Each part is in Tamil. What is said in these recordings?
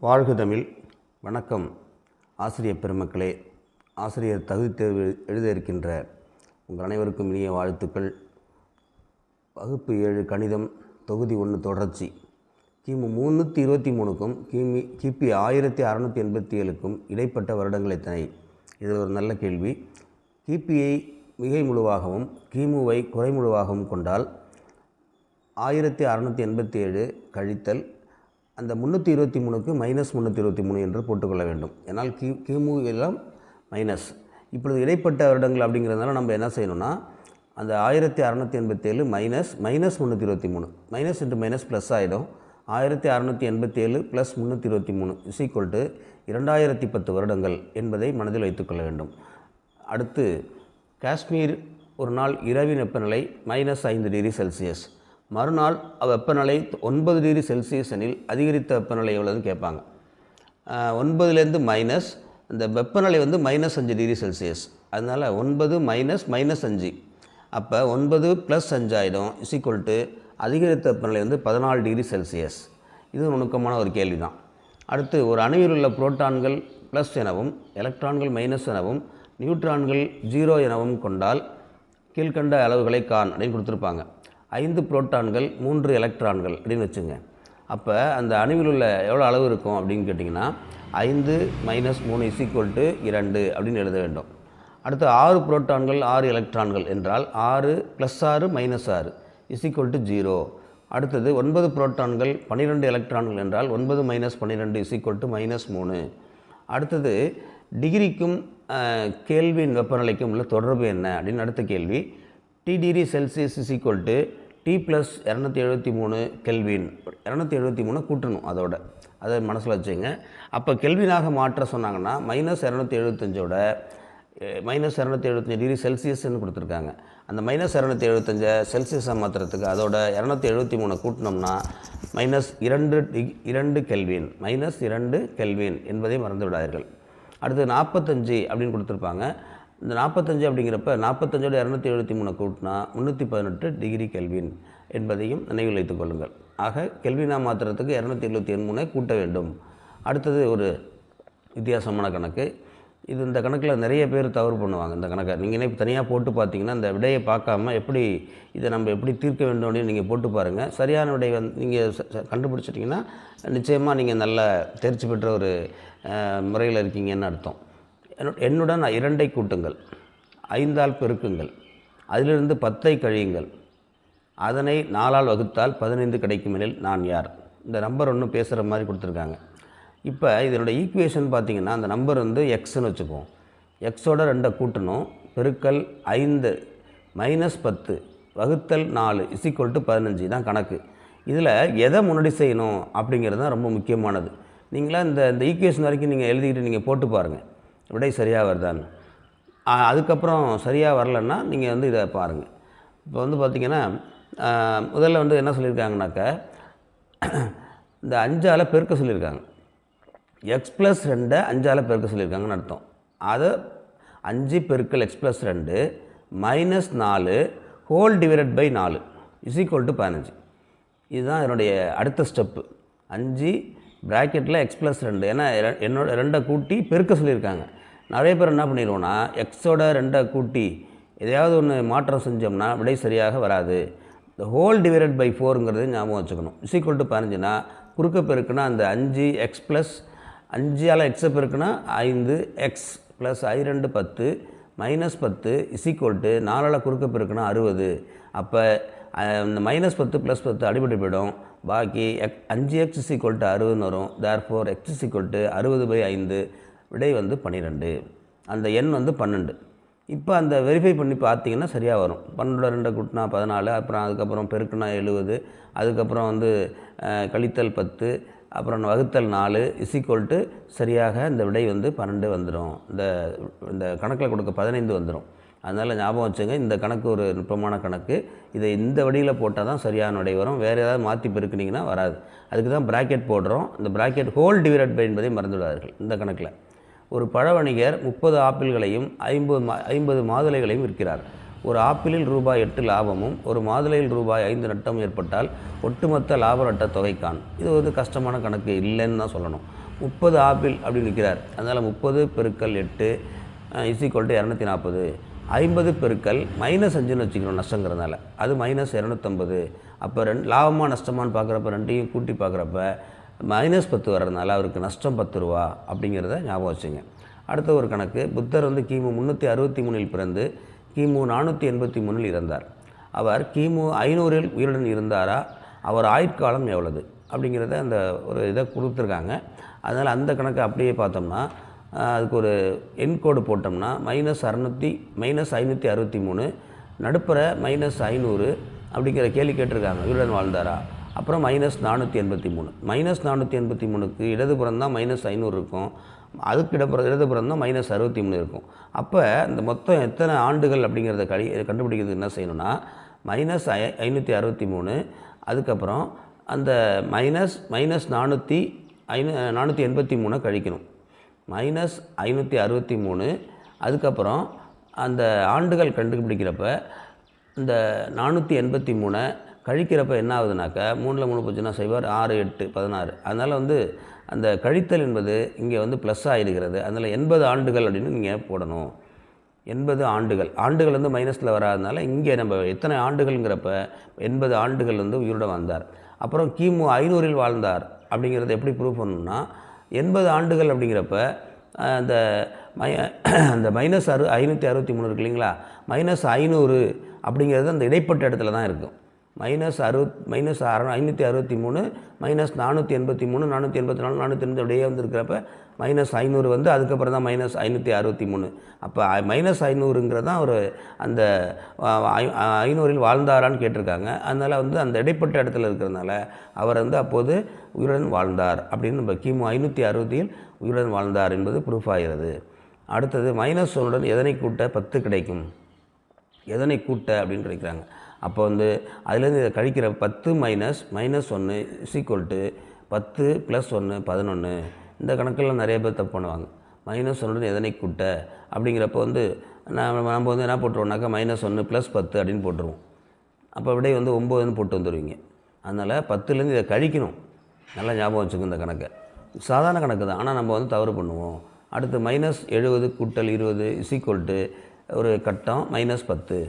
வாழ்க தமிழ். வணக்கம் ஆசிரியர் பெருமக்களே. ஆசிரியர் தகுதி தேர்வு எழுத இருக்கின்ற உங்கள் அனைவருக்கும் இனிய வாழ்த்துக்கள். வகுப்பு 7 கணிதம் தொகுதி 1 தொடர்ச்சி. கிமு 323க்கும் கிபி 1687க்கும் இடைப்பட்ட வருடங்கள் எத்தனை? இது ஒரு நல்ல கேள்வி. கிபியை மிகை முழுவாகவும் கிமுவை குறைமுழுவாகவும் கொண்டால் 1687 கழித்தல் அந்த 323க்கு -323 என்று போட்டுக்கொள்ள வேண்டும். ஏன்னால் கிமு எல்லாம் மைனஸ். இப்பொழுது இடைப்பட்ட வருடங்கள் அப்படிங்கிறதுனால நம்ம என்ன செய்யணும்னா அந்த 1687 -323 மைனஸ் இன்ட்டு மைனஸ் ப்ளஸ் ஆகிடும். 1687 + 323 2010 வருடங்கள் என்பதை மனதில் வைத்துக்கொள்ள வேண்டும். அடுத்து காஷ்மீர் ஒரு நாள் இரவின் வெப்பநிலை -5 டிகிரி செல்சியஸ். மறுநாள் வெப்பநிலை 9 டிகிரி செல்சியஸ் எனில் அதிகரித்த வெப்பநிலை எவ்வளோன்னு கேட்பாங்க. 9லேருந்து மைனஸ், அந்த வெப்பநிலை வந்து -5 டிகிரி செல்சியஸ். அதனால் 9 -5 அப்போ 9 + 5 ஆகிடும் அதிகரித்த வெப்பநிலை வந்து 14 டிகிரி செல்சியஸ். இது நுணுக்கமான ஒரு கேள்வி தான். அடுத்து ஒரு அணுவில் உள்ள புரோட்டான்கள் ப்ளஸ் எனவும் எலக்ட்ரான்கள் மைனஸ் எனவும் நியூட்ரான்கள் 0 எனவும் கொண்டால் கீழ்கண்ட அளவுகளை காண் அப்படின்னு கொடுத்துருப்பாங்க. 5 புரோட்டான்கள் 3 எலக்ட்ரான்கள் அப்படின்னு வச்சுங்க. அப்போ அந்த அணுவில் உள்ள எவ்வளோ அளவு இருக்கும் அப்படின்னு கேட்டிங்கன்னா 5 - 3 = 2 அப்படின்னு எழுத வேண்டும். அடுத்து 6 புரோட்டான்கள் 6 எலக்ட்ரான்கள் என்றால் 6 + 6 - 6 = 0. அடுத்தது 9 புரோட்டான்கள் 12 எலக்ட்ரான்கள் என்றால் 9 - 12 = -3. அடுத்தது டிகிரிக்கும் கெல்வின் வெப்பநிலைக்கும் உள்ள தொடர்பு என்ன அப்படின்னு அடுத்த கேள்வி. T degree Celsius T + 273 kelvin. 273 கூட்டணும், அதை மனசில் வச்சுங்க. அப்போ கெல்வினாக மாற்ற சொன்னாங்கன்னா -275ஓட -275 டிகிரி செல்சியஸ்ன்னு கொடுத்துருக்காங்க. அந்த -275 செல்சியஸாக மாற்றுறதுக்கு அதோட 273 கூட்டினோம்னா -2 கெல்வின் -2 கெல்வின் என்பதை மறந்து விடாதீர்கள். அடுத்து 45 அப்படின்னு கொடுத்துருப்பாங்க. இந்த 45 அப்படிங்கிறப்ப 45ஓட 273 கூட்டினா 318 டிகிரி கெல்வின் என்பதையும் நினைவில் வைத்துக் கொள்ளுங்கள். ஆக கெல்வினாக மாற்றுறதுக்கு 273 கூட்ட வேண்டும். அடுத்தது ஒரு வித்தியாசமான கணக்கு. இந்த கணக்கில் நிறைய பேர் தவறு பண்ணுவாங்க. இந்த கணக்கை நீங்கள் தனியாக போட்டு பார்த்தீங்கன்னா இந்த விடையை பார்க்காம இதை நம்ம எப்படி தீர்க்க வேண்டும் அப்படின்னு நீங்கள் போட்டு பாருங்கள். சரியான விடை நீங்கள் கண்டுபிடிச்சிட்டிங்கன்னா நிச்சயமாக நீங்கள் நல்ல தேர்ச்சி பெற்ற ஒரு முறையில் இருக்கீங்கன்னு அர்த்தம். என்னுடன் 2ஐ கூட்டுங்கள், 5ஆல் பெருக்குங்கள், அதிலிருந்து 10ஐ கழியுங்கள், அதனை 4ஆல் வகுத்தால் 15 கிடைக்கும் எனில் நான் யார்? இந்த நம்பர் ஒன்று பேசுகிற மாதிரி கொடுத்துருக்காங்க. இப்போ இதனோட ஈக்குவேஷன் பார்த்திங்கன்னா அந்த நம்பர் வந்து எக்ஸ்ன்னு வச்சுக்குவோம். எக்ஸோட 2ஐ கூட்டணும், பெருக்கல் 5 -10 வகுத்தல் 4 = 15 தான் கணக்கு. இதில் எதை முன்னாடி செய்யணும் அப்படிங்கிறது தான் ரொம்ப முக்கியமானது. நீங்களாம் இந்த ஈக்குவேஷன் வரைக்கும் நீங்கள் எழுதிக்கிட்டு நீங்கள் போட்டு பாருங்கள் விடை சரியாக வருதான்னு. அதுக்கப்புறம் சரியாக வரலன்னா நீங்கள் இதை பாருங்கள். இப்போ பார்த்திங்கன்னா முதல்ல என்ன சொல்லியிருக்காங்கனாக்கா இந்த 5ஆல் பெருக்க சொல்லியிருக்காங்க. x + 2 5ஆல் பெருக்க சொல்லியிருக்காங்கன்னு அர்த்தம். அதை 5 × x + 2 -4 /4 = 15. இதுதான் என்னுடைய அடுத்த ஸ்டெப்பு. 5 ப்ராக்கெட்டில் x + 2 ஏன்னா என்னோட 2ஐ கூட்டி பெருக்க சொல்லியிருக்காங்க. நிறைய பேர் என்ன பண்ணிடுவோன்னா எக்ஸோட 2ஐ கூட்டி எதையாவது ஒன்று மாற்றம் செஞ்சோம்னா விடை சரியாக வராது. இந்த /4ங்கிறது ஞாபகம் வச்சுக்கணும். =15னா குறுக்க பெருக்குனா அந்த 5x + 5ஆல் எக்ஸை பெருக்குனா 5x + I2 10 -10 = 4ஆல் குறுக்க பெருக்குனா 60. அப்போ இந்த -10 + 10 அடிபட்டு போயிடும். பாக்கி 5x = 60ன்னு வரும். therefore x = 60/5 விடை 12. அந்த எண் 12. இப்போ அந்த வெரிஃபை பண்ணி பார்த்தீங்கன்னா சரியாக வரும். 12 2 கூட்டினா 14, அப்புறம் அதுக்கப்புறம் பெருக்குனா 70, அதுக்கப்புறம் கழித்தல் 10, அப்புறம் வகுத்தல் 4 = சரியாக இந்த விடை 12 வந்துடும். இந்த கணக்கில் கொடுக்க 15 வந்துடும். அதனால் ஞாபகம் வச்சுங்க, இந்த கணக்கு ஒரு நுட்பமான கணக்கு. இதை இந்த வழியில் போட்டால் தான் சரியான விடை வரும். வேறு ஏதாவது மாற்றி பெருக்குனிங்கன்னா வராது. அதுக்கு தான் ப்ராக்கெட் போடுறோம். இந்த ப்ராக்கெட் // என்பதை மறந்துவிடாதீர்கள். இந்த கணக்கில் ஒரு பழ வணிகர் 30 ஆப்பிள்களையும் 50 மாதுளைகளையும் விற்கிறார். ஒரு ஆப்பிளில் ₹8 லாபமும் ஒரு மாதுளையில் ₹5 நட்டமும் ஏற்பட்டால் ஒட்டுமொத்த லாப நட்ட தொகைக்கான். இது ஒரு கஷ்டமான கணக்கு இல்லைன்னு தான் சொல்லணும். 30 ஆப்பிள் அப்படின்னு விற்கிறார். அதனால் 30 பெருக்கல் 8 = 240. 50 பெருக்கல் -5ன்னு வச்சுக்கணும் நஷ்டங்கிறதுனால, அது -250. அப்போ லாபமாக நஷ்டமானு பார்க்குறப்ப ரெண்டையும் கூட்டி பார்க்குறப்ப -10 வர்றதுனால அவருக்கு நஷ்டம் 10 ரூபா அப்படிங்கிறத ஞாபகம் வச்சுங்க. அடுத்த ஒரு கணக்கு, புத்தர் வந்து கிமு 363 பிறந்து கிமு 483 இறந்தார். அவர் கிமு 500 உயிருடன் இருந்தாரா? அவர் ஆயுட்காலம் எவ்வளவு அப்படிங்கிறத அந்த ஒரு இதை கொடுத்துருக்காங்க. அதனால் அந்த கணக்கை அப்படியே பார்த்தோம்னா அதுக்கு ஒரு என்கோடு போட்டோம்னா -563 நடுப்புற -500 அப்படிங்கிற கேள்வி கேட்டிருக்காங்க. உயிருடன் வாழ்ந்தாரா? அப்புறம் -483. -483க்கு இடதுபுறம் தான் -500 இருக்கும், அதுக்கு இடதுபுறம் தான் -63 இருக்கும். அப்போ இந்த மொத்தம் எத்தனை ஆண்டுகள் அப்படிங்கிறத கண்டுபிடிக்கிறதுக்கு என்ன செய்யணும்னா -563 அதுக்கப்புறம் அந்த -483 கழிக்கணும். -563 அதுக்கப்புறம் அந்த ஆண்டுகள் கண்டுபிடிக்கிறப்ப இந்த 483 கழிக்கிறப்ப என்ன ஆகுதுனாக்கா 3ல் 3 போச்சுன்னா 0, 6, 8, 16. அதனால் வந்து அந்த கழித்தல் என்பது இங்கே வந்து ப்ளஸ் ஆகிடுகிறது. அதனால் 80 ஆண்டுகள் அப்படின்னு நீங்கள் போடணும். 80 ஆண்டுகள். ஆண்டுகள் வந்து மைனஸில் வராதனால இங்கே நம்ம எத்தனை ஆண்டுகள்ங்கிறப்ப 80 ஆண்டுகள் வந்து உயிரோடு வாழ்ந்தார். அப்புறம் கிமு 500 வாழ்ந்தார் அப்படிங்கிறத எப்படி ப்ரூவ் பண்ணணும்னா 80 ஆண்டுகள் அப்படிங்கிறப்ப அந்த -563 இருக்கு இல்லைங்களா, -500 அப்படிங்கிறது அந்த இடைப்பட்ட இடத்துல தான் இருக்கும். -563 -483 484 480 அப்படியே வந்துருக்கிறப்ப -500 வந்து அதுக்கப்புறம் தான் -563. அப்போ -500ங்கிறது தான் ஒரு அந்த 500 வாழ்ந்தாரான்னு கேட்டிருக்காங்க. அதனால் வந்து அந்த இடைப்பட்ட இடத்துல இருக்கிறதுனால அவர் வந்து அப்போது உயிருடன் வாழ்ந்தார் அப்படின்னு நம்ம கிமு 560 உயிருடன் வாழ்ந்தார் என்பது ப்ரூஃப் ஆகிறது. அடுத்தது -1 எதனை கூட்ட 10 கிடைக்கும்? எதனை கூட்ட அப்படின்னு கிடைக்கிறாங்க. அப்போ வந்து அதுலேருந்து இதை கழிக்கிற 10 - -1 = 10 + 1 11. இந்த கணக்கெல்லாம் நிறைய பேர் தப்பு பண்ணுவாங்க. -1 எதனை கூட்ட அப்படிங்கிறப்போ வந்து நம்ம வந்து என்ன போட்டுருவோம்னாக்கா -1 + 10 அப்படின்னு போட்டுருவோம். அப்போ விடை வந்து 9ன்னு போட்டு வந்துடுவீங்க. அதனால் 10லேருந்து இதை கழிக்கணும். நல்லா ஞாபகம் வச்சுக்கோங்க இந்த கணக்கை. சாதாரண கணக்கு தான், ஆனால் நம்ம வந்து தவறு பண்ணுவோம். அடுத்து -70 + 20 = ஒரு கட்டம் -10.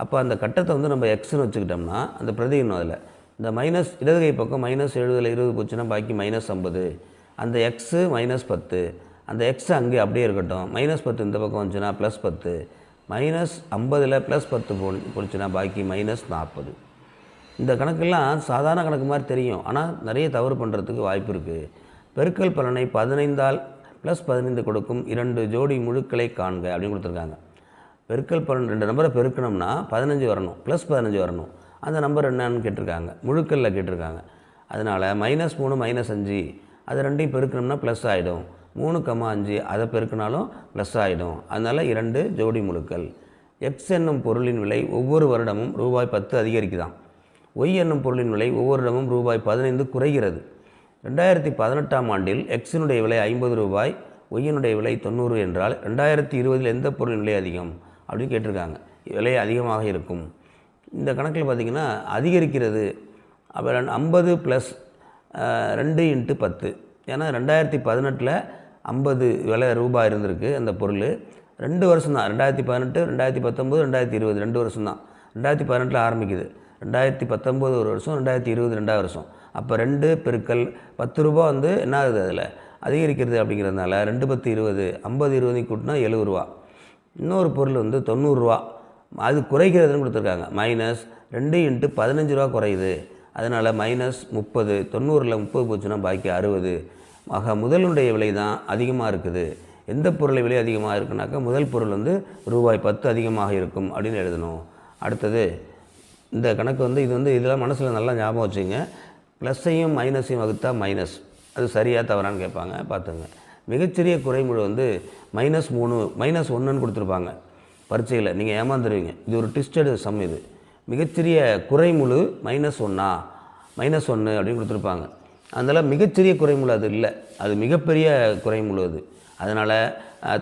அப்போ அந்த கட்டத்தை வந்து நம்ம எக்ஸ்ன்னு வச்சுக்கிட்டோம்னா அந்த பிரதியினும் அதில் இந்த இடது கை பக்கம் -70ல் 20 போச்சுன்னா பாக்கி -50. அந்த எக்ஸு -10, அந்த எக்ஸ் அங்கே அப்படியே இருக்கட்டும். -10 இந்த பக்கம் வந்துச்சுன்னா +10, -50ல் +10 போச்சுன்னா பாக்கி -40. இந்த கணக்கெல்லாம் சாதாரண கணக்கு மாதிரி தெரியும், ஆனால் நிறைய தவறு பண்ணுறதுக்கு வாய்ப்பு இருக்குது. பெருக்கல் பலனை 15ஆல் +15 கொடுக்கும் 2 ஜோடி முழுக்களை காண்க அப்படின்னு கொடுத்துருக்காங்க. பெருக்கல் பலன் 2 நம்பரை பெருக்கணும்னா 15 வரணும், +15 வரணும். அந்த நம்பர் என்னன்னு கேட்டிருக்காங்க, முழுக்களில் கேட்டிருக்காங்க. அதனால் -3 -5 அது ரெண்டையும் பெருக்கணும்னா ப்ளஸ் ஆகிடும். 3, 5 அதை பெருக்கினாலும் ப்ளஸ் ஆகிடும். அதனால் 2 ஜோடி முழுக்கள். எக்ஸ் என்னும் பொருளின் விலை ஒவ்வொரு வருடமும் ரூபாய் 10 அதிகரிக்குதாம். ஒய் என்னும் பொருளின் விலை ஒவ்வொரு இடமும் ரூபாய் 15 குறைகிறது. 2018ஆம் ஆண்டில் எக்ஸினுடைய விலை 50 ரூபாய், ஒய்யினுடைய விலை 90 என்றால் 2020இல் எந்த பொருளின் விலை அதிகம் அப்படின்னு கேட்டிருக்காங்க. விலை அதிகமாக இருக்கும். இந்த கணக்கில் பார்த்திங்கன்னா அதிகரிக்கிறது. அப்புறம் 50 + 2 × 10. ஏன்னா 2018ல் 50 விலை ரூபாய் இருந்திருக்கு அந்த பொருள். 2 வருஷம் தான், 2018, 2019, 2020 2 வருஷம் தான். 2018ல் ஆரம்பிக்குது, 2019 ஒரு வருஷம், 2020 2வது வருஷம். அப்போ 2 பெருக்கல் 10 ரூபா வந்து என்ன ஆகுது, அதில் அதிகரிக்கிறது அப்படிங்கிறதுனால 2 × 10 = 20, 50 20 கூட்டினா 70 ரூபா. இன்னொரு பொருள் வந்து 90 ரூபா, அது குறைக்கிறதுன்னு கொடுத்துருக்காங்க. -2 × 15 ரூபா குறையுது. அதனால் -30, 90ல் 30 போச்சுன்னா பாக்கி 60. ஆக முதலுடைய விலை தான் அதிகமாக இருக்குது. எந்த பொருளை விலை அதிகமாக இருக்குனாக்கா முதல் பொருள் வந்து ரூபாய் 10 அதிகமாக இருக்கும் அப்படின்னு எழுதணும். அடுத்தது இந்த கணக்கு வந்து இது வந்து இதெல்லாம் மனசில் நல்லா ஞாபகம் வச்சுங்க. ப்ளஸ்ஸையும் மைனஸையும் வகுத்தா மைனஸ், அது சரியாக தவறான்னு கேட்பாங்க, பார்த்துங்க. மிகச்சிறிய குறைமுழு வந்து -3 -1ன்னு கொடுத்துருப்பாங்க பரீட்சையில், நீங்கள் ஏமாந்துருவீங்க. இது ஒரு ட்விஸ்டடு சம். இது மிகச்சிறிய குறைமுழு -1 அப்படின்னு கொடுத்துருப்பாங்க. அதனால் மிகச்சிறிய குறைமுழு அது இல்லை, அது மிகப்பெரிய குறைமுழு அது. அதனால்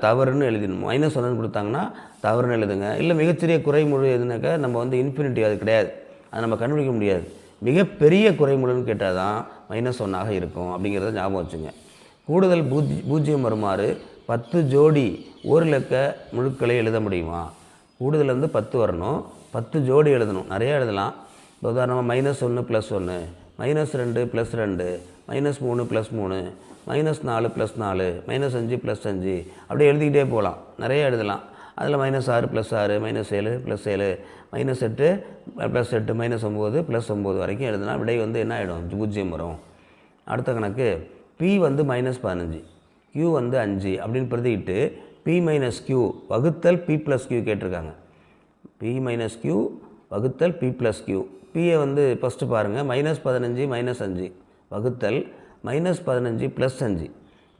தவறுன்னு எழுதிடணும். -1ன்னு கொடுத்தாங்கன்னா தவறுன்னு எழுதுங்க. இல்லை மிகச்சிறிய குறைமுழு எதுனாக்கா நம்ம வந்து இன்ஃபினிட்டி, அது கிடையாது, அதை நம்ம கண்டுபிடிக்க முடியாது. மிகப்பெரிய குறைமுழுன்னு கேட்டால் தான் -1 இருக்கும் அப்படிங்கிறத ஞாபகம் வச்சுங்க. கூடுதல் பூஜ்ஜியம் வருமாறு 10 ஜோடி ஓரிலக்க முழுக்களை எழுத முடியுமா? கூடுதல் வந்து 10 வரணும், 10 ஜோடி எழுதணும். நிறையா எழுதலாம். உதாரணமாக -1 + 1, -2 + 2, -3 + 3, -4 + 4, -5 + 5 அப்படியே எழுதிக்கிட்டே போகலாம். நிறைய எழுதலாம். அதில் -6 + 6, -7 + 7, -8 + 8, -9 + 9 வரைக்கும் எழுதுனா விடை வந்து என்ன ஆகிடும்? 0 வரும். அடுத்த கணக்கு P வந்து -15, Q வந்து 5 அப்படின்னு பிரதிக்கிட்டு P - Q வகுத்தல் P + Q கேட்டிருக்காங்க. P - Q வகுத்தல் P + Q. Pயை வந்து ஃபஸ்ட்டு பாருங்கள், -15 -5 வகுத்தல் -15 + 5.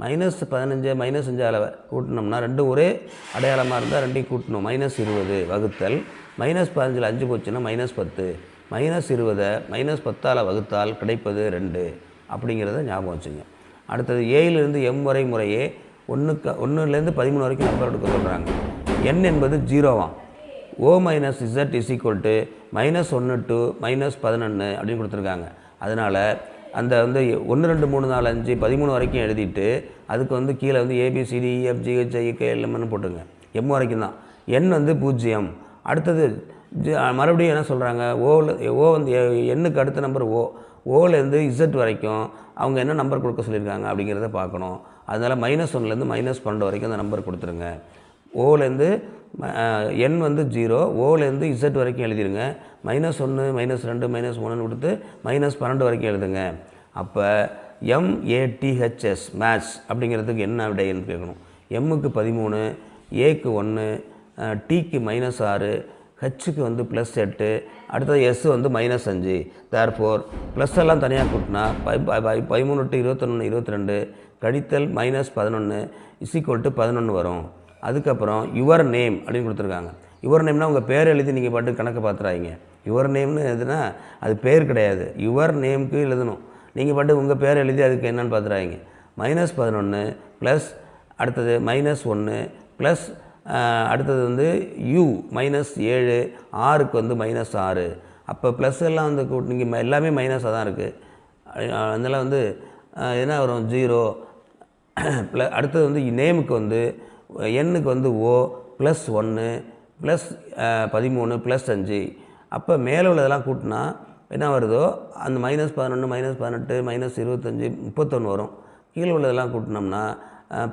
-15 -5 கூட்டினோம்னா ரெண்டும் ஒரே அடையாளமாக இருந்தால் ரெண்டையும் கூட்டணும். -20 வகுத்தல் -15 5 போச்சுன்னா -10, -20 -10 வகுத்தால் கிடைப்பது 2 அப்படிங்கிறத ஞாபகம் வச்சுங்க. அடுத்தது ஏயிலிருந்து M வரை முறையே 1லேருந்து 13 வரைக்கும் நம்பர் எடுக்க சொல்கிறாங்க. n என்பது 0வாம். O - Z = -1 to -11 அப்படின்னு கொடுத்துருக்காங்க. அதனால் அந்த வந்து 1 2 3 4 5 13 வரைக்கும் எழுதிட்டு அதுக்கு வந்து கீழே வந்து ABCDEFGHIKLMன்னு போட்டுங்க. M வரைக்கும் தான். n வந்து 0. அடுத்தது மறுபடியும் என்ன சொல்கிறாங்க? O வந்து எண்ணுக்கு அடுத்த நம்பர் ஓலேருந்து Z வரைக்கும் அவங்க என்ன நம்பர் கொடுக்க சொல்லியிருக்காங்க அப்படிங்கிறத பார்க்கணும். அதனால் -1லேருந்து -12 வரைக்கும் அந்த நம்பர் கொடுத்துருங்க. ஓலேருந்து n வந்து 0, ஓலேருந்து Z வரைக்கும் எழுதிடுங்க. -1 -2 -3ன்னு கொடுத்து -12 வரைக்கும் எழுதுங்க. அப்போ MATHS மேட்ச் அப்படிங்கிறதுக்கு என்ன விடைன்னு கேட்கணும். எம்முக்கு 13, ஏக்கு 1, டிக்கு -6, ஹச்சுக்கு வந்து +8, அடுத்தது எஸ் வந்து -5. தேர்ஃபோர் ப்ளஸ் எல்லாம் தனியாக கூட்டினா 13 ட்டு 21 22 கழித்தல் -11 = 11 வரும். அதுக்கப்புறம் யுவர் நேம் அப்படின்னு கொடுத்துருக்காங்க. யுவர் நேம்னா உங்கள் பேர் எழுதி நீங்கள் பாட்டு கணக்கு பார்த்துறாங்க. யுவர் நேம்னு எதுனா அது பேர் கிடையாது. யுவர் நேமுக்கு எழுதணும். நீங்கள் பாட்டு உங்கள் பேர் எழுதி அதுக்கு என்னென்னு பார்த்துறாங்க. -11 ப்ளஸ் அடுத்தது -1 ப்ளஸ் அடுத்தது வந்து U -7, ஆருக்கு வந்து -6. அப்போ ப்ளஸ் எல்லாம் வந்து நீங்கள் எல்லாமே மைனஸாக தான் இருக்குது. அதனால் வந்து என்ன வரும்? 0. அடுத்தது வந்து நேமுக்கு வந்து எண்ணுக்கு வந்து O +1 ப்ளஸ் 13 + 5. அப்போ மேலே உள்ளதெல்லாம் கூட்டினா என்ன வருதோ அந்த -11 -18 -25 31 வரும். கீழே உள்ளதெல்லாம் கூட்டினோம்னா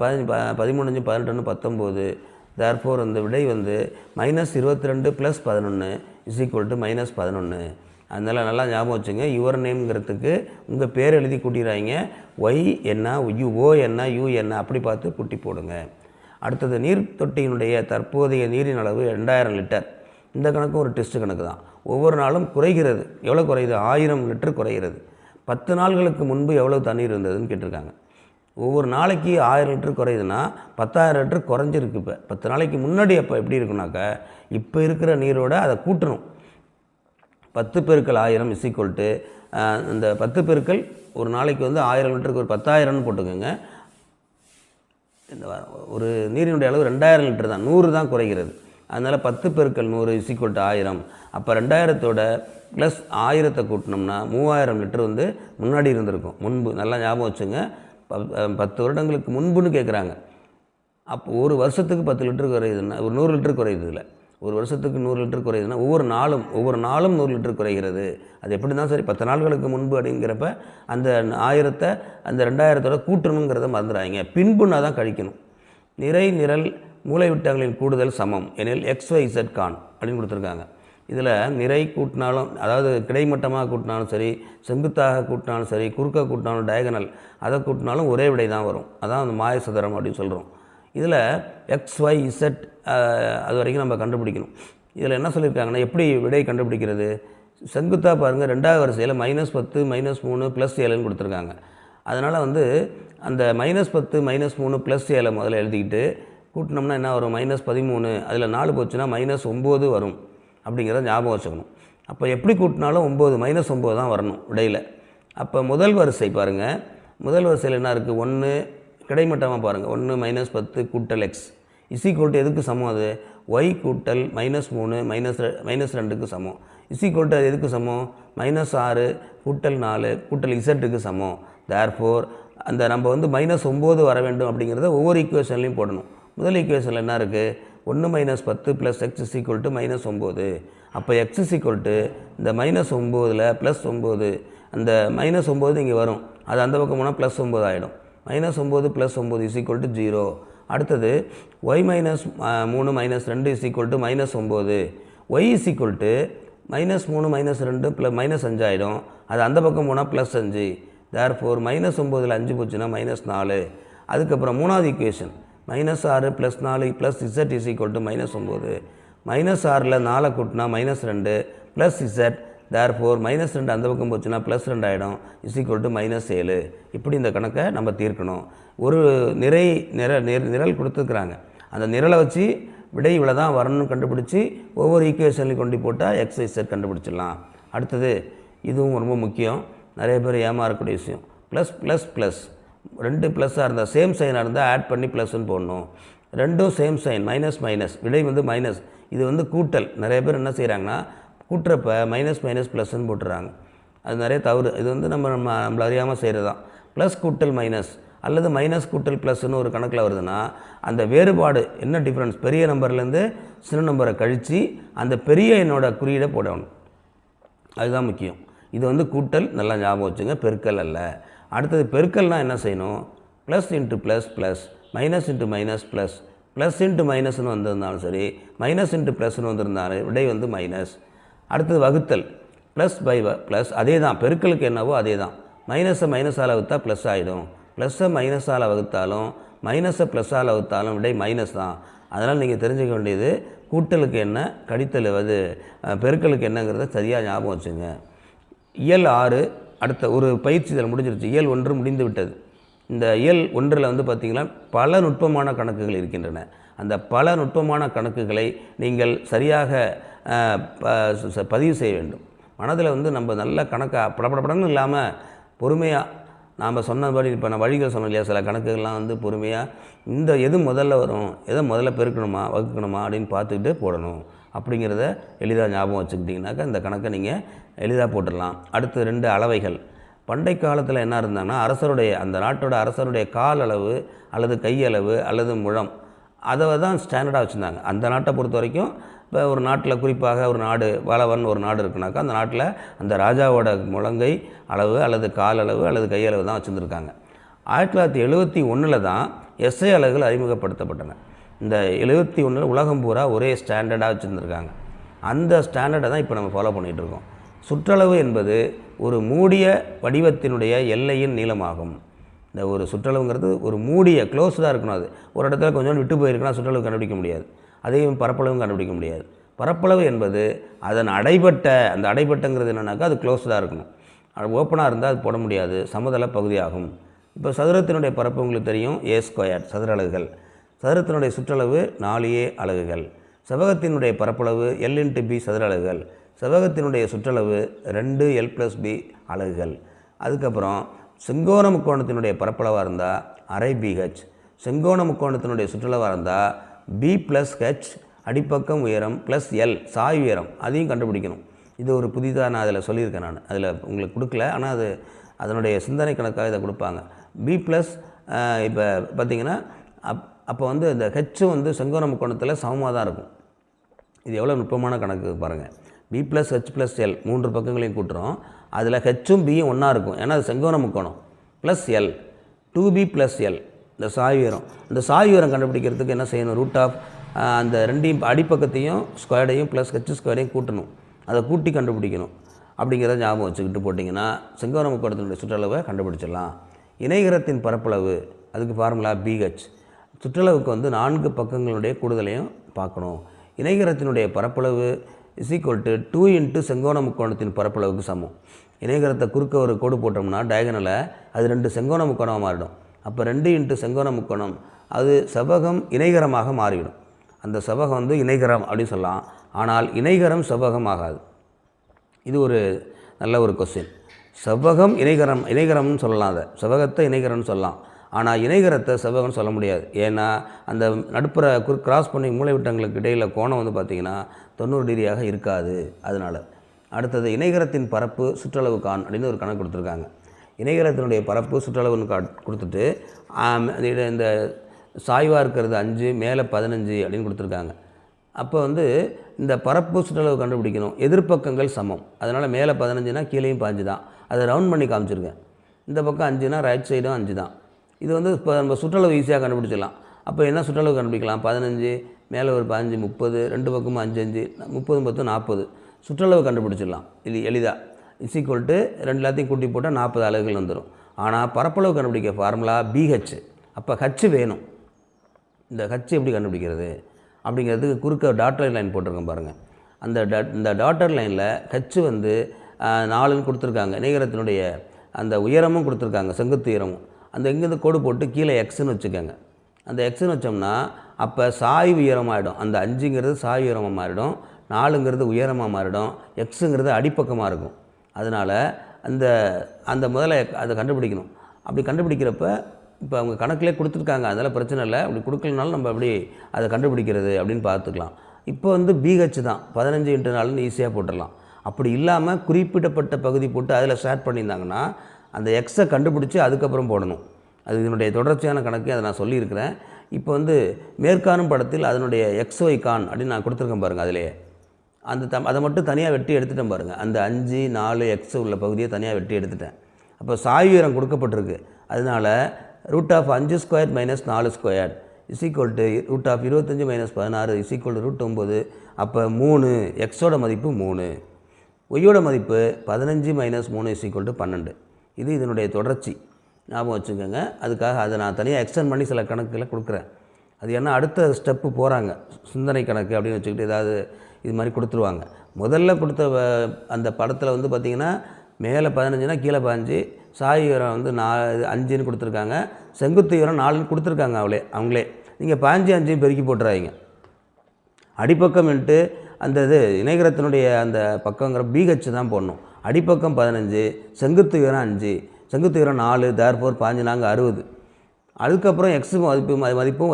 13 18 19. தேர்ஃபோர் அந்த விடை வந்து -22 + 11 = -11. அதனால் நல்லா ஞாபகம் வச்சுங்க. யுவர் நேம்ங்கிறதுக்கு உங்கள் பேர் எழுதி கூட்டிடுறாங்க. ஒய் என்ன, ஓ என்ன, யூ என்ன அப்படி பார்த்து கூட்டி போடுங்க. அடுத்தது நீர் தொட்டியினுடைய தற்போதைய நீரின் அளவு 2000 லிட்டர். இந்த கணக்கும் ஒரு டெஸ்ட் கணக்கு தான். ஒவ்வொரு நாளும் குறைகிறது. எவ்வளோ குறையுது? 1000 லிட்டர் குறைகிறது. 10 நாள்களுக்கு முன்பு எவ்வளோ தண்ணீர் இருந்ததுன்னு கேட்டிருக்காங்க. ஒவ்வொரு நாளைக்கு 1000 லிட்டர் குறையுதுன்னா 10,000 லிட்டர் குறைஞ்சிருக்கு. இப்போ 10 நாளைக்கு முன்னாடி அப்போ எப்படி இருக்குனாக்கா இப்போ இருக்கிற நீரோட அதை கூட்டணும். 10 × 1000 இந்த 10 பெருக்கல் ஒரு நாளைக்கு வந்து 1000 லிட்டருக்கு ஒரு 10,000ன்னு போட்டுக்கோங்க. இந்த ஒரு நீரினுடைய அளவு 2000 லிட்டர் தான். 100 தான் குறைகிறது. அதனால் 10 × 100 = 1000. அப்போ 2000தோட ப்ளஸ் 1000 கூட்டினோம்னா 3000 லிட்டர் வந்து முன்னாடி இருந்திருக்கும். முன்பு நல்லா ஞாபகம் வச்சுங்க. 10 வருடங்களுக்கு முன்புன்னு கேட்குறாங்க. அப்போ ஒரு வருஷத்துக்கு 10 லிட்டர் குறையுதுன்னா ஒரு 100 லிட்டர் குறையுது. இல்லை, ஒரு வருஷத்துக்கு 100 லிட்டர் குறையுதுன்னா ஒவ்வொரு நாளும் 100 லிட்டர் குறைகிறது. அது எப்படி தான் சரி 10 நாட்களுக்கு முன்பு அப்படிங்கிறப்ப அந்த 1000 அந்த 2000தோட கூட்டணுங்கிறத மறந்துடாங்க. பின்புனா தான் கழிக்கணும். நிறை நிரல் மூலைவிட்டங்களின் கூடுதல் சமம் எனில் XYZ கான் அப்படின்னு கொடுத்துருக்காங்க. இதில் நிறை கூட்டினாலும், அதாவது கிடைமட்டமாக கூட்டினாலும் சரி, செங்குத்தாக கூட்டினாலும் சரி, குறுக்க கூட்டினாலும், டயகனல் அதை கூட்டினாலும் ஒரே விடை தான் வரும். அதான் அந்த மாய சதுரம் அப்படின்னு சொல்கிறோம். இதில் XYZ அது வரைக்கும் நம்ம கண்டுபிடிக்கணும். இதில் என்ன சொல்லியிருக்காங்கன்னா எப்படி விடை கண்டுபிடிக்கிறது? செங்குத்தாக பாருங்கள், 2வது வரிசையில் -10 -3 +7ன்னு கொடுத்துருக்காங்க. அதனால் வந்து அந்த -10 -3 +7 முதல்ல எழுதிக்கிட்டு கூட்டினோம்னா என்ன வரும்? -13. அதில் 4 போச்சுன்னா -9 வரும். அப்படிங்கிறத ஞாபகம் வச்சுக்கணும். அப்போ எப்படி கூட்டினாலும் 9 -9 தான் வரணும் விடையில். அப்போ முதல் வரிசை பாருங்கள். முதல் வரிசையில் என்ன இருக்குது? 1 கிடைமட்டமாக பாருங்கள். 1 -10 கூட்டல் X எதுக்கு சமம்? அது Y கூட்டல் -3 -2க்கு சமம். அது எதுக்கு சமம்? -6 கூட்டல் 4 கூட்டல் Zக்கு சமம். தேர்ஃபோர் அந்த நம்ம வந்து -9 வர வேண்டும் அப்படிங்கிறத ஒவ்வொரு ஈக்குவேஷன்லையும் போடணும். முதல் ஈக்குவேஷனில் என்ன இருக்குது? 1 - 10 + x = -9. அப்போ x இந்த -9ல் +9, அந்த -9 இங்கே வரும், அது அந்த பக்கம் போனால் +9 ஆகிடும். -9 + 9 = 0. அடுத்தது y - 3 - 2 -9. y -3 - 2 -5 ஆகிடும், அது அந்த பக்கம் போனால் +5. therefore -9ல் 5 போச்சுன்னா -4. அதுக்கப்புறம் மூணாவது ஈக்குவேஷன் -6 + 4 + z = -9. -6ல் 4 கூட்டினா -2 + z. therefore -2 அந்த பக்கம் போச்சுன்னா +2 ஆகிடும், =-7. இப்படி இந்த கணக்கை நம்ம தீர்க்கணும். ஒரு நிரல் கொடுத்துருக்குறாங்க, அந்த நிரலை வச்சு விடை இவ்வளோ தான் வரணும்னு கண்டுபிடிச்சி ஒவ்வொரு ஈக்குவேஷன்லையும் கொண்டு போட்டால் x, z கண்டுபிடிச்சிடலாம். அடுத்தது இதுவும் ரொம்ப முக்கியம், நிறைய பேர் ஏமாறக்கூடிய விஷயம். +++, 2 ப்ளஸ்ஸாக இருந்தால் சேம் சைனாக இருந்தால் ஆட் பண்ணி ப்ளஸ்ன்னு போடணும். ரெண்டும் சேம் சைன் மைனஸ் விடை வந்து மைனஸ். இது வந்து கூட்டல். நிறைய பேர் என்ன செய்கிறாங்கன்னா கூட்டுறப்ப மைனஸ் போட்டுறாங்க. அது நிறைய தவறு. இது வந்து நம்மளை அறியாமல் செய்கிறது தான். ப்ளஸ் கூட்டல் மைனஸ் அல்லது மைனஸ் கூட்டல் ப்ளஸ்ன்னு ஒரு கணக்கில் வருதுன்னா அந்த வேறுபாடு என்ன டிஃப்ரென்ஸ், பெரிய நம்பர்லேருந்து சின்ன நம்பரை கழித்து அந்த பெரிய எண்ணோட குறியீடை போடணும். அதுதான் முக்கியம். இது வந்து கூட்டல், நல்லா ஞாபகம் வச்சுங்க, பெருக்கல் அல்ல. அடுத்தது பெருக்கல்னால் என்ன செய்யணும்? Plus into plus plus, minus into minus plus, plus into மைனஸ்னு வந்திருந்தாலும் சரி, மைனஸ் இன்ட்டு ப்ளஸ்ன்னு வந்திருந்தாலும் விடை வந்து மைனஸ். அடுத்தது வகுத்தல், ப்ளஸ் பை ப்ளஸ், அதே தான், பெருக்கலுக்கு என்னவோ அதே தான். மைனஸை மைனஸால் வகுத்தா ப்ளஸ் ஆகிடும், ப்ளஸ்ஸை மைனஸால் வகுத்தாலும் மைனஸை ப்ளஸ்ஸால் வகுத்தாலும் விடை மைனஸ் தான். அதனால் நீங்கள் தெரிஞ்சுக்க வேண்டியது கூட்டலுக்கு என்ன, கழித்தல் அது பெருக்கலுக்கு என்னங்கிறத சரியாக ஞாபகம் வச்சுங்க. இயல் 6 அடுத்த ஒரு பயிற்சி இதில் முடிஞ்சிருச்சு. இயல் 1 முடிந்து விட்டது. இந்த இயல் 1ல் வந்து பார்த்திங்கன்னா பல நுட்பமான கணக்குகள் இருக்கின்றன. அந்த பல நுட்பமான கணக்குகளை நீங்கள் சரியாக பதிவு செய்ய வேண்டும். மனதில் வந்து நம்ம நல்ல கணக்காக படப்படன்னு இல்லாமல் பொறுமையாக நாம் சொன்னபடி, இப்போ நான் வழிகள் சொன்னோம் இல்லையா, சில கணக்குகள்லாம் வந்து பொறுமையாக இந்த எது முதல்ல வரும், எதை முதல்ல பெருக்கணுமா வகுக்கணுமா அப்படின்னு பார்த்துக்கிட்டு போடணும். அப்படிங்கிறத எளிதாக ஞாபகம் வச்சுக்கிட்டிங்கனாக்கா இந்த கணக்கை நீங்கள் எளிதாக போட்டுடலாம். அடுத்து 2 அளவைகள். பண்டை காலத்தில் என்ன இருந்தாங்கன்னா அந்த நாட்டோட அரசருடைய கால் அளவு அல்லது கையளவு அல்லது முழம், அதை தான் ஸ்டாண்டர்டாக வச்சுருந்தாங்க. அந்த நாட்டை பொறுத்த வரைக்கும் இப்போ ஒரு நாட்டில் குறிப்பாக ஒரு நாடு வளவன் ஒரு நாடு இருக்குனாக்கா அந்த நாட்டில் அந்த ராஜாவோட முழங்கை அளவு அல்லது கால் அளவு அல்லது கையளவு தான் வச்சுருந்துருக்காங்க. 1971 தான் எஸ்ஐ அலகுகள் அறிமுகப்படுத்தப்பட்டன. இந்த 71 உலகம் பூரா ஒரே ஸ்டாண்டர்டாக வச்சுருந்துருக்காங்க. அந்த ஸ்டாண்டர்டை தான் இப்போ நம்ம ஃபாலோ பண்ணிகிட்ருக்கோம். சுற்றளவு என்பது ஒரு மூடிய வடிவத்தினுடைய எல்லையின் நீளமாகும். இந்த ஒரு சுற்றளவுங்கிறது ஒரு மூடிய க்ளோஸ்டாக இருக்கணும். அது ஒரு இடத்துல கொஞ்சம் விட்டு போயிருக்குன்னா சுற்றளவு கண்டுபிடிக்க முடியாது, அதையும் பரப்பளவும் கண்டுபிடிக்க முடியாது. பரப்பளவு என்பது அதன் அந்த அடைபட்டங்கிறது என்னென்னாக்கா அது க்ளோஸ்டாக இருக்கணும். அது ஓப்பனாக இருந்தால் அது போட முடியாது, சமதள பகுதியாகும். இப்போ சதுரத்தினுடைய பரப்பு உங்களுக்கு தெரியும், a² சதுர அலகுகள். சதுரத்தினுடைய சுற்றளவு 4a அலகுகள். செவ்வகத்தினுடைய பரப்பளவு l×b சதுர அலகுகள். செவ்வகத்தினுடைய சுற்றளவு 2l+b அலகுகள். அதுக்கப்புறம் செங்கோண முக்கோணத்தினுடைய பரப்பளவாக இருந்தால் ½ bh, செங்கோண முக்கோணத்தினுடைய சுற்றளவாக இருந்தால் b+h அடிப்பக்கம் உயரம் +l சாய் உயரம், அதையும் கண்டுபிடிக்கணும். இது ஒரு புதிதாக நான் அதில் சொல்லியிருக்கேன். நான் அதில் உங்களுக்கு கொடுக்கல, ஆனால் அது அதனுடைய சிந்தனை கணக்காக இதை கொடுப்பாங்க. b+ இப்போ பார்த்திங்கன்னா அப்போ வந்து இந்த ஹெச் வந்து செங்கோண முக்கோணத்தில் சமமாக தான் இருக்கும். இது எவ்வளோ நுட்பமான கணக்கு பாருங்கள். b+h+l 3 பக்கங்களையும் கூட்டுறோம். அதில் ஹெச்சும் பியும் ஒன்றா இருக்கும், ஏன்னா அது செங்கோண முக்கோணம். +l 2b+l இந்த சாய் உயரம். இந்த சாய் உயரம் கண்டுபிடிக்கிறதுக்கு என்ன செய்யணும்? ரூட் அந்த 2 அடிப்பக்கத்தையும் ஸ்கொயர்டையும் +h² கூட்டணும். அதை கூட்டி கண்டுபிடிக்கணும். அப்படிங்கிறத ஞாபகம் வச்சுக்கிட்டு போட்டிங்கன்னா செங்கோண முக்கோணத்தினுடைய சுற்றளவை கண்டுபிடிச்சிடலாம். இணைகரத்தின் பரப்பளவு, அதுக்கு ஃபார்முலா bh. சுற்றளவுக்கு வந்து 4 பக்கங்களுடைய கூடுதலையும் பார்க்கணும். இணைகரத்தினுடைய பரப்பளவு = 2 × செங்கோண முக்கோணத்தின் பரப்பளவுக்கு சமம். இணைகரத்தை குறுக்க ஒரு கோடு போட்டோம்னா டயகனலை அது 2 செங்கோண முக்கோணமாக மாறிடும். அப்போ 2 × செங்கோண முக்கோணம் அது செவ்வகம் இணைகரமாக மாறிவிடும். அந்த செவ்வகம் வந்து இணைகரம் அப்படின்னு சொல்லலாம். ஆனால் இணைகரம் செவ்வகம் ஆகாது. இது ஒரு நல்ல ஒரு கொஸ்டின். செவ்வகம் இணைகரம்னு சொல்லலாம், அதை செவ்வகத்தை இணைகரம்னு சொல்லலாம். ஆனால் இணைகரத்தை செவ்வகம்னு சொல்ல முடியாது. ஏன்னா அந்த நடுப்புற கிராஸ் பண்ணி மூலைவிட்டங்களுக்கு இடையில் கோணம் வந்து பார்த்திங்கன்னா 90 டிகிரியாக இருக்காது. அதனால் அடுத்தது இணைகரத்தின் பரப்பு சுற்றளவு கான் அப்படின்னு ஒரு கணக்கு கொடுத்துருக்காங்க. இணைகரத்தினுடைய பரப்பு சுற்றளவுன்னு கொடுத்துட்டு இந்த சாய்வாக இருக்கிறது 5 மேலே 15 அப்படின்னு கொடுத்துருக்காங்க. அப்போ வந்து இந்த பரப்பு சுற்றளவு கண்டுபிடிக்கணும். எதிர்ப்பக்கங்கள் சமம், அதனால் மேலே 15னா கீழேயும் 15 தான். அதை ரவுண்ட் பண்ணி காமிச்சிருக்கேன். இந்த பக்கம் 5னா ரைட் சைடும் 5 தான். இது வந்து இப்போ நம்ம சுற்றளவு ஈஸியாக கண்டுபிடிச்சிடலாம். அப்போ என்ன சுற்றளவு கண்டுபிடிக்கலாம்? 15 மேலே ஒரு 15 30, ரெண்டு பக்கமும் 5 5 30 10 40 சுற்றளவு கண்டுபிடிச்சிடலாம். இது எளிதாக = ரெண்டு எல்லாத்தையும் கூட்டி போட்டால் 40 அலகுகள் வந்துடும். ஆனால் பரப்பளவு கண்டுபிடிக்க ஃபார்முலா BH. அப்போ H வேணும். இந்த H எப்படி கண்டுபிடிக்கிறது அப்படிங்கிறதுக்கு குறுக்க டாட்டர் லைன் போட்டிருக்கேன் பாருங்கள். இந்த டாட்டர் லைனில் H வந்து 4ன்னு கொடுத்துருக்காங்க. இணைகரத்தினுடைய அந்த உயரமும் கொடுத்துருக்காங்க, செங்குத்து உயரமும். அந்த எங்கேருந்து கோடு போட்டு கீழே Xன்னு வச்சுக்கோங்க. அந்த Xன்னு வச்சோம்னா அப்போ சாய்வு உயரமாகிடும். அந்த 5ங்கிறது சாய்வு உயரமாக மாறிடும், 4ங்கிறது உயரமாக மாறிடும், Xங்கிறது அடிப்பக்கமாக இருக்கும். அதனால் அந்த முதல்ல அதை கண்டுபிடிக்கணும். அப்படி கண்டுபிடிக்கிறப்ப இப்போ அவங்க கணக்கிலே கொடுத்துருக்காங்க, அதனால் பிரச்சனை இல்லை. அப்படி கொடுக்கலனாலும் நம்ம எப்படி அதை கண்டுபிடிக்கிறது அப்படின்னு பார்த்துக்கலாம். இப்போ வந்து BH தான் 15 × 4ன்னு ஈஸியாக போட்டுடலாம். அப்படி இல்லாமல் குறிப்பிடப்பட்ட பகுதி போட்டு அதில் ஸ்டார்ட் பண்ணியிருந்தாங்கன்னா அந்த Xஐ கண்டுபிடிச்சி அதுக்கப்புறம் போடணும். அது இதனுடைய தொடர்ச்சியான கணக்கு, அதை நான் சொல்லியிருக்கிறேன். இப்போ வந்து மேற்காணும் படத்தில் அதனுடைய XY கான் அப்படின்னு நான் கொடுத்துருக்கேன் பாருங்கள். அதிலே அதை மட்டும் தனியாக வெட்டி எடுத்துட்டேன் பாருங்கள். அந்த 5 4 X உள்ள பகுதியை தனியாக வெட்டி எடுத்துட்டேன். அப்போ சாய்வு உயரம் கொடுக்கப்பட்டிருக்கு. அதனால் √5² - 4² √25 - 16 √9. அப்போ 3, Xோட மதிப்பு 3, Yயோட மதிப்பு 15 - 3 12. இது இதனுடைய தொடர்ச்சி, ஞாபகம் வச்சுக்கோங்க. அதுக்காக அதை நான் தனியாக எக்ஸ்டெண்ட் பண்ணி சில கணக்குகளை கொடுக்குறேன். அது ஏன்னா அடுத்த ஸ்டெப்பு போகிறாங்க, சிந்தனை கணக்கு அப்படின்னு வச்சுக்கிட்டு ஏதாவது இது மாதிரி கொடுத்துருவாங்க. முதல்ல கொடுத்த அந்த படத்தில் வந்து பார்த்திங்கன்னா மேலே 15னா கீழே 15, சாய் உயரம் வந்து 5ன்னு கொடுத்துருக்காங்க, செங்குத்து உயரம் 4ன்னு கொடுத்துருக்காங்க. அவங்களே நீங்கள் 15 5 பெருக்கி போட்டுறாங்க. அடிப்பக்கம் இன்ட்டு அந்த இது இணைகரத்தினுடைய அந்த பக்கங்கிற BH தான் போடணும். அடிப்பக்கம் 15, செங்குத்து உயரம் 5, செங்குத்து உயரம் 4, தேர்ஃபோர் 15 4 60. அதுக்கப்புறம் X மதிப்பும்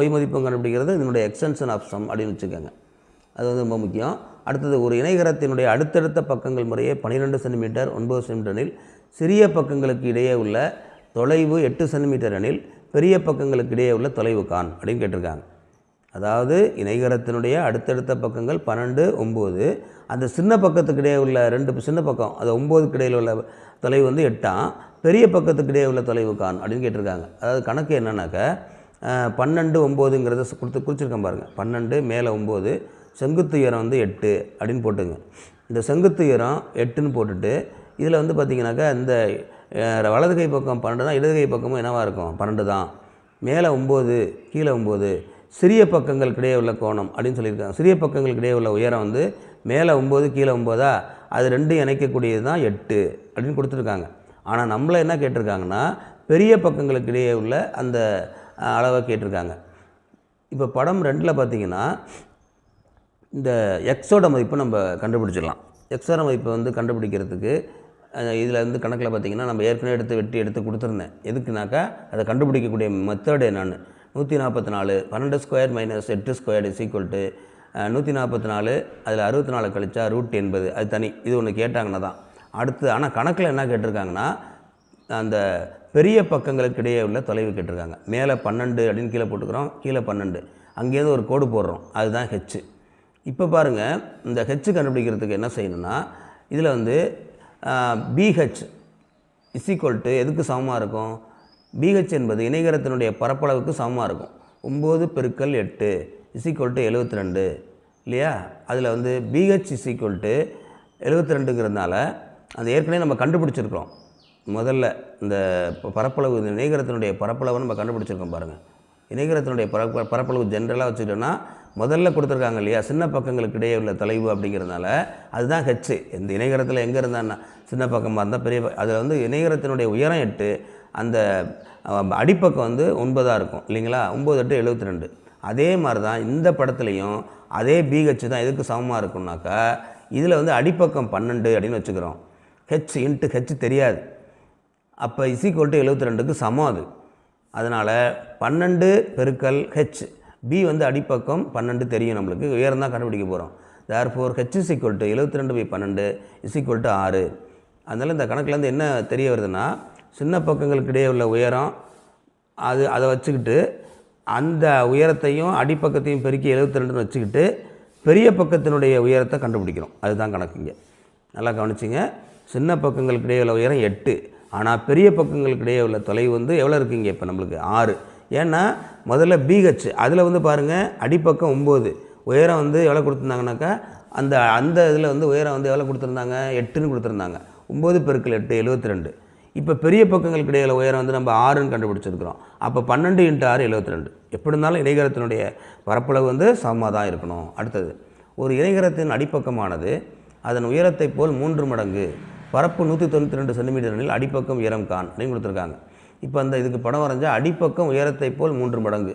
Y மதிப்பும் கண்டுபிடிக்கிறது இதனுடைய எக்ஸ்டென்ஷன் ஆஃப் சம் அப்படின்னு வச்சுக்கோங்க. அது வந்து ரொம்ப முக்கியம். அடுத்தது ஒரு இணைகரத்தினுடைய அடுத்தடுத்த பக்கங்கள் முறையே 12 சென்டிமீட்டர் 9 சென்டிமீட்டர் எனில் சிறிய பக்கங்களுக்கு இடையே உள்ள தொலைவு 8 சென்டிமீட்டர் எனில் பெரிய பக்கங்களுக்கு இடையே உள்ள தொலைவு கான் அப்படின்னு கேட்டிருக்காங்க. அதாவது இணைகரத்தினுடைய அடுத்தடுத்த பக்கங்கள் 12 9, அந்த சின்ன பக்கத்துக்கு இடையே உள்ள 2 சின்ன பக்கம் அது 9க்கு இடையில் உள்ள தொலைவு வந்து 8ஆம், பெரிய பக்கத்துக்கு இடையே உள்ள தொலைவு கான் அப்படின்னு கேட்டிருக்காங்க. அதாவது கணக்கு என்னன்னாக்கா 12 9ங்கிறத குறிச்சிருக்கேன் பாருங்கள். 12 மேலே 9, செங்குத்து உயரம் வந்து 8 அப்படின்னு போட்டுங்க. இந்த செங்குத்து உயரம் 8ன்னு போட்டுட்டு இதில் வந்து பார்த்திங்கனாக்கா இந்த வலது கை பக்கம் 12 தான், இடது கை பக்கமும் என்னவாக இருக்கும் 12 தான். மேலே 9 கீழே 9, சிறிய பக்கங்களுக்கு இடையே உள்ள கோணம் அப்படின்னு சொல்லியிருக்காங்க. சிறிய பக்கங்களுக்கு இடையே உள்ள உயரம் வந்து மேலே 9 கீழே 9, அது ரெண்டும் இணைக்கக்கூடியது தான் 8 அப்படின்னு கொடுத்துருக்காங்க. ஆனால் நம்மளை என்ன கேட்டிருக்காங்கன்னா பெரிய பக்கங்களுக்கு இடையே உள்ள அந்த அளவை கேட்டிருக்காங்க. இப்போ படம் 2ல் பார்த்திங்கன்னா இந்த Xோட மதிப்பை நம்ம கண்டுபிடிச்சிடலாம். Xோட மதிப்பை வந்து கண்டுபிடிக்கிறதுக்கு இதில் வந்து கணக்கில் பார்த்திங்கன்னா நம்ம ஏற்கனவே எடுத்து கொடுத்துருந்தேன். எதுக்குனாக்கா அதை கண்டுபிடிக்கக்கூடிய மெத்தடு என்னென்னு 144 12² - 8² 144, அதில் 64 கழிச்சா √80, அது தனி. இது ஒன்று கேட்டாங்கன்னா தான் அடுத்து. ஆனால் கணக்கில் என்ன கேட்டிருக்காங்கன்னா அந்த பெரிய பக்கங்களுக்கு இடையே உள்ள தொலைவு கேட்டிருக்காங்க. மேலே 12 அப்படின்னு கீழே போட்டுக்கிறோம், கீழே 12, அங்கேருந்து ஒரு கோடு போடுறோம், அதுதான் H. இப்போ பாருங்கள், இந்த H கண்டுபிடிக்கிறதுக்கு என்ன செய்யணும்னா இதில் வந்து BH எதுக்கு சமமாக இருக்கும்? BH என்பது இணைகரத்தினுடைய பரப்பளவுக்கு சமமாக இருக்கும். 9 × 8 72 இல்லையா? அதில் வந்து BH 72ங்கிறதுனால அந்த ஏற்கனவே நம்ம கண்டுபிடிச்சிருக்கிறோம். முதல்ல இந்த பரப்பளவு இணைகரத்தினுடைய பரப்பளவை நம்ம கண்டுபிடிச்சிருக்கோம் பாருங்கள். இணைகரத்தினுடைய பரப்பளவு ஜென்ரலாக வச்சுக்கிட்டோன்னா முதல்ல கொடுத்துருக்காங்க இல்லையா, சின்ன பக்கங்களுக்கு இடையே உள்ள தொலைவு அப்படிங்கிறதுனால அதுதான் H. இந்த இணைகரத்தில் எங்கே இருந்தான்னா சின்ன பக்கமாக இருந்தால் பெரிய அதில் வந்து இணைகரத்தினுடைய உயரம் 8, அந்த அடிப்பக்கம் வந்து 9ஆக இருக்கும் இல்லைங்களா? 9 8 72. அதே மாதிரி தான் இந்த படத்துலையும் அதே BH தான் எதுக்கு சமமாக இருக்கும்னாக்கா இதில் வந்து அடிப்பக்கம் 12 அப்படின்னு வச்சுக்கிறோம். H × H தெரியாது, அப்போ =72க்கு சமம் அது. அதனால் 12 × H, B வந்து அடிப்பக்கம் 12 தெரியும் நம்மளுக்கு, உயரம் தான் கண்டுபிடிக்க போகிறோம். Therefore H 72/12 6. அதனால் இந்த கணக்கிலேருந்து என்ன தெரிய வருதுன்னா சின்ன பக்கங்களுக்கு இடையே உள்ள உயரம் அதை வச்சுக்கிட்டு அந்த உயரத்தையும் அடிப்பக்கத்தையும் பெருக்கி 72ன்னு வச்சுக்கிட்டு பெரிய பக்கத்தினுடைய உயரத்தை கண்டுபிடிக்கிறோம். அதுதான் கணக்குங்க. நல்லா கவனிச்சிங்க. சின்ன பக்கங்களுக்கு இடையே உள்ள உயரம் 8, ஆனால் பெரிய பக்கங்களுக்கு இடையே உள்ள தொலைவு வந்து எவ்வளோ இருக்குங்க இப்போ நம்மளுக்கு 6. ஏன்னா முதல்ல BH அதில் வந்து பாருங்கள் அடிப்பக்கம் 9, உயரம் வந்து எவ்வளோ கொடுத்துருந்தாங்கனாக்கா அந்த இதில் வந்து உயரம் வந்து எவ்வளோ கொடுத்துருந்தாங்க 8ன்னு கொடுத்துருந்தாங்க. 9 × 8 72. இப்போ பெரிய பக்கங்களுக்கு இடையில உயரம் வந்து நம்ம 6ன்னு கண்டுபிடிச்சிருக்கிறோம். அப்போ 12 × 6 72. எப்படி இருந்தாலும் இணைகரத்தினுடைய பரப்பளவு வந்து சமமாக தான் இருக்கணும். அடுத்தது, ஒரு இணைகரத்தின் அடிப்பக்கமானது அதன் உயரத்தை போல் 3 மடங்கு பரப்பு 192 சென்டிமீட்டரில் அடிப்பக்கம் உயரம் கான் அப்படின்னு கொடுத்துருக்காங்க. இப்போ இதுக்கு படம் வரைஞ்சால் அடிப்பக்கம் உயரத்தை போல் 3 மடங்கு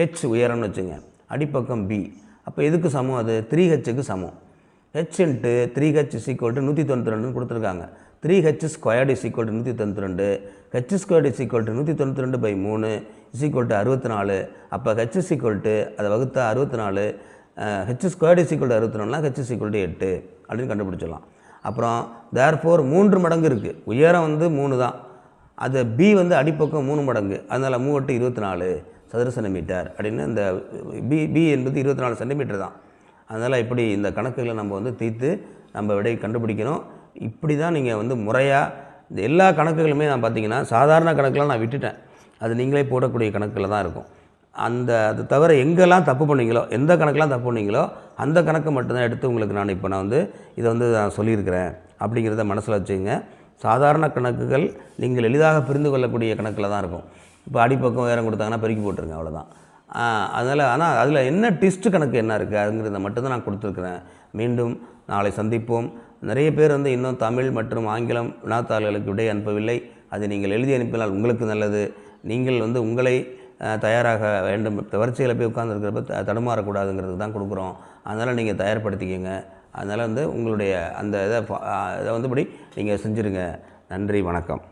H உயரம்னு வச்சுங்க, அடிப்பக்கம் B. அப்போ எதுக்கு சமம்? அது 3Hக்கு சமம். H × 3H = 192ன்னு கொடுத்துருக்காங்க. 3H² = 192, H² = 192/3 = 64. அப்போ H அதை வகுத்தா 64, H² = 64னா H = 8 அப்படின்னு கண்டுபிடிச்சிடலாம். அப்புறம் தேர்ஃபோர் 3 மடங்கு இருக்குது, உயரம் வந்து 3 தான், அது B வந்து அடிப்பக்கம் 3 மடங்கு, அதனால் 3 × 24 சதுர சென்டிமீட்டர் அப்படின்னு இந்த B என்பது 24 சென்டிமீட்டர் தான். அதனால் இப்படி இந்த கணக்குகளை நம்ம வந்து தீர்த்து நம்ம விடை கண்டுபிடிக்கணும். இப்படி தான் நீங்கள் வந்து முறையாக இந்த எல்லா கணக்குகளுமே நான் பார்த்தீங்கன்னா சாதாரண கணக்கெலாம் நான் விட்டுட்டேன், அது நீங்களே போடக்கூடிய கணக்கில் தான் இருக்கும். அது தவிர எங்கெல்லாம் தப்பு பண்ணீங்களோ, எந்த கணக்கெலாம் தப்பு பண்ணீங்களோ அந்த கணக்கை மட்டும்தான் எடுத்து உங்களுக்கு நான் வந்து இதை வந்து நான் சொல்லியிருக்கிறேன் அப்படிங்கிறத மனசில் வச்சுங்க. சாதாரண கணக்குகள் நீங்கள் எளிதாக புரிந்து கொள்ளக்கூடிய கணக்கில் தான் இருக்கும். இப்போ அடிப்பக்கம் உயரம் கொடுத்தாங்கன்னா பெருக்கி போட்டுருங்க, அவ்வளோதான். அதனால் ஆனால் அதில் என்ன டிஸ்ட் கணக்கு என்ன இருக்குது அதுங்கிறத மட்டும்தான் நான் கொடுத்துருக்குறேன். மீண்டும் நாளை சந்திப்போம். நிறைய பேர் வந்து இன்னும் தமிழ் மற்றும் ஆங்கிலம் வினாத்தாள்களுக்கு விடை அனுப்பவில்லை. அதை நீங்கள் எழுதி அனுப்பினால் உங்களுக்கு நல்லது. நீங்கள் வந்து உங்களை தயாராக வேண்டும், வரிசையில் போய் உட்கார்ந்துருக்கிறப்ப தடுமாறக்கூடாதுங்கிறதுக்கு தான் கொடுக்குறோம். அதனால் நீங்கள் தயார்படுத்திக்கங்க. அதனால் வந்து உங்களுடைய அந்த இதை வந்து இப்படி நீங்கள் செஞ்சுருங்க. நன்றி, வணக்கம்.